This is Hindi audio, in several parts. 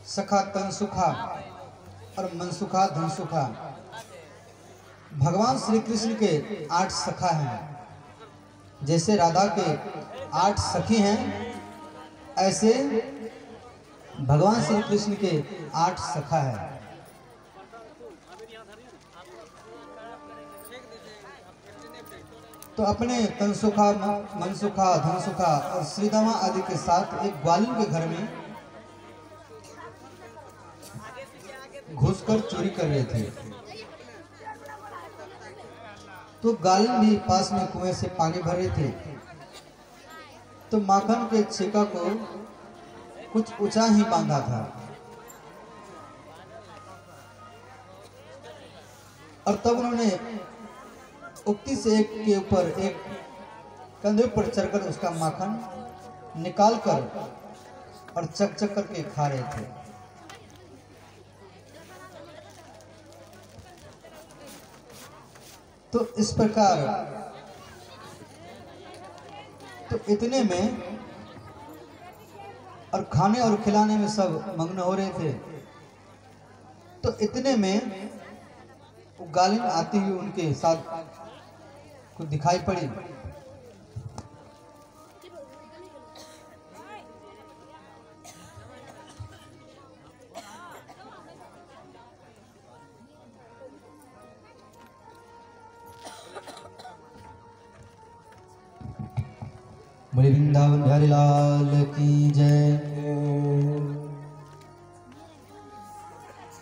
सखा तन सुखा और मन सुखा धन सुखा। भगवान श्री कृष्ण के 8 सखा हैं। जैसे राधा के 8 सखी हैं, ऐसे भगवान श्री कृष्ण के 8 सखा हैं। तो अपने तन सुखा, मन सुखा, धन सुखा और श्रीदामा आदि के साथ एक ग्वालिन के घर में घुसकर चोरी कर रहे थे। तो ग्वालिन भी पास में कुएं से पानी भर रहे थे। तो माखन के छेका को कुछ ऊंचा ही बांधा था और तब उन्होंने उक्ति से एक के ऊपर एक कंधे पर चढ़कर उसका माखन निकाल कर और चक चक करके खा रहे थे। तो इस प्रकार तो इतने में और खाने और खिलाने में सब मग्न हो रहे थे। तो इतने में वो ग्वालिन आती हुई उनके साथ कुछ दिखाई पड़ी। बोले वृंदावन बिहारी लाल की जय।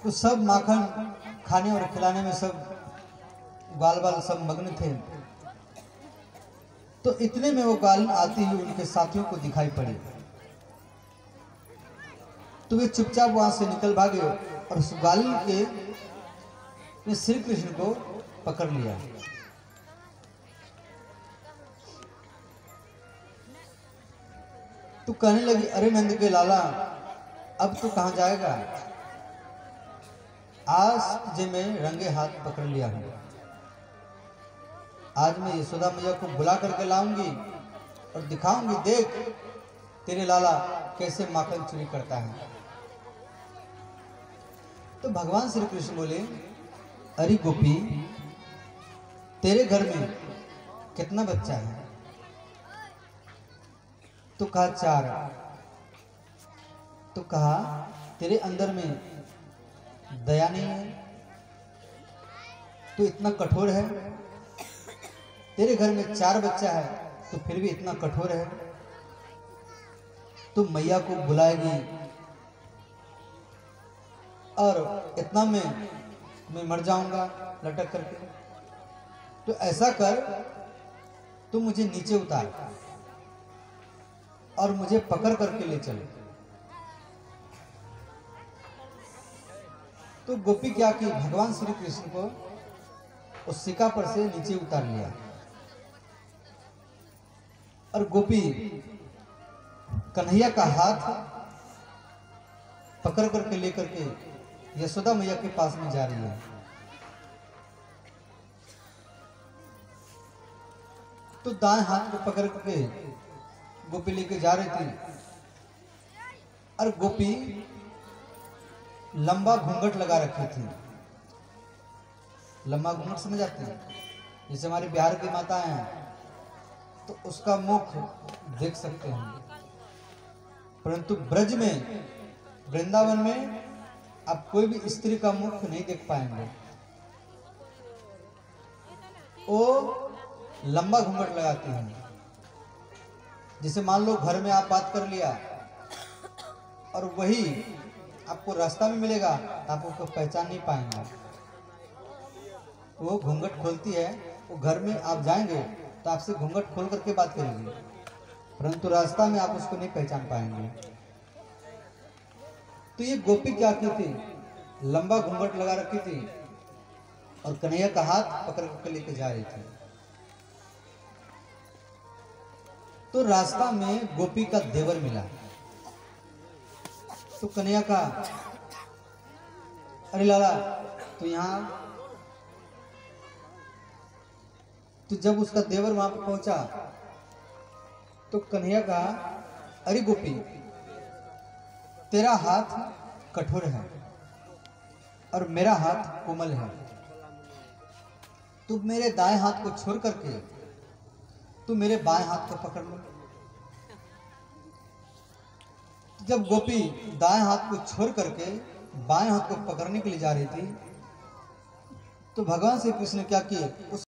तो सब माखन खाने और खिलाने में सब ग्वाल बाल सब मग्न थे। तो इतने में वो ग्वालिन आती हुई उनके साथियों को दिखाई पड़ी। तो वे चुपचाप वहां से निकल भागे और उस ग्वालिन के श्री कृष्ण को पकड़ लिया। तो कहने लगी, अरे नंद के लाला, अब तो कहां जाएगा? आज जे मैं रंगे हाथ पकड़ लिया हूं। आज मैं यशोदा मैया को बुला करके लाऊंगी और दिखाऊंगी, देख तेरे लाला कैसे माखन चोरी करता है। तो भगवान श्री कृष्ण बोले, अरे गोपी, तेरे घर में कितना बच्चा है? तो कहा 4। तो कहा तेरे अंदर में दया नहीं है, तो इतना कठोर है। तेरे घर में 4 बच्चा है तो फिर भी इतना कठोर है। तो मैया को बुलाएगी और इतना में मैं मर जाऊंगा लटक करके। तो ऐसा कर, तू मुझे नीचे उतार और मुझे पकड़ करके ले चले। तो गोपी क्या की, भगवान श्री कृष्ण को उस सिक्का पर से नीचे उतार लिया और गोपी कन्हैया का हाथ पकड़ करके लेकर के यशोदा मैया के पास में जा रही है। तो दाएं हाथ को पकड़ करके गोपी लेके जा रही थी और गोपी लंबा घूंघट लगा रखी थी। लंबा घूंघट समझ आते हैं, जैसे हमारे बिहार की माताएं हैं तो उसका मुख देख सकते हैं, परंतु ब्रज में, वृंदावन में आप कोई भी स्त्री का मुख नहीं देख पाएंगे। वो लंबा घूंघट लगाती हैं। जैसे मान लो घर में आप बात कर लिया और वही आपको रास्ता में मिलेगा तो आप उसको पहचान नहीं पाएंगे। वो घूंघट खोलती है, वो घर में आप जाएंगे तो आपसे घूंघट खोल करके बात करेगी, परंतु रास्ता में आप उसको नहीं पहचान पाएंगे। तो ये गोपी क्या की थी, लंबा घूंघट लगा रखी थी और कन्हैया का हाथ पकड़ कर लेके जा रही थी। तो रास्ता में गोपी का देवर मिला। तो कन्हैया का, अरे लाला तो यहाँ, तो जब उसका देवर वहां पर पहुंचा तो कन्हैया का, अरे गोपी, तेरा हाथ कठोर है और मेरा हाथ कोमल है। तू मेरे दाएं हाथ को छोड़ करके तू मेरे बाएं हाथ को पकड़ लो। जब गोपी दाएं हाथ को छोड़ करके बाएं हाथ को पकड़ने के लिए जा रही थी तो भगवान श्री कृष्ण ने क्या किए, उस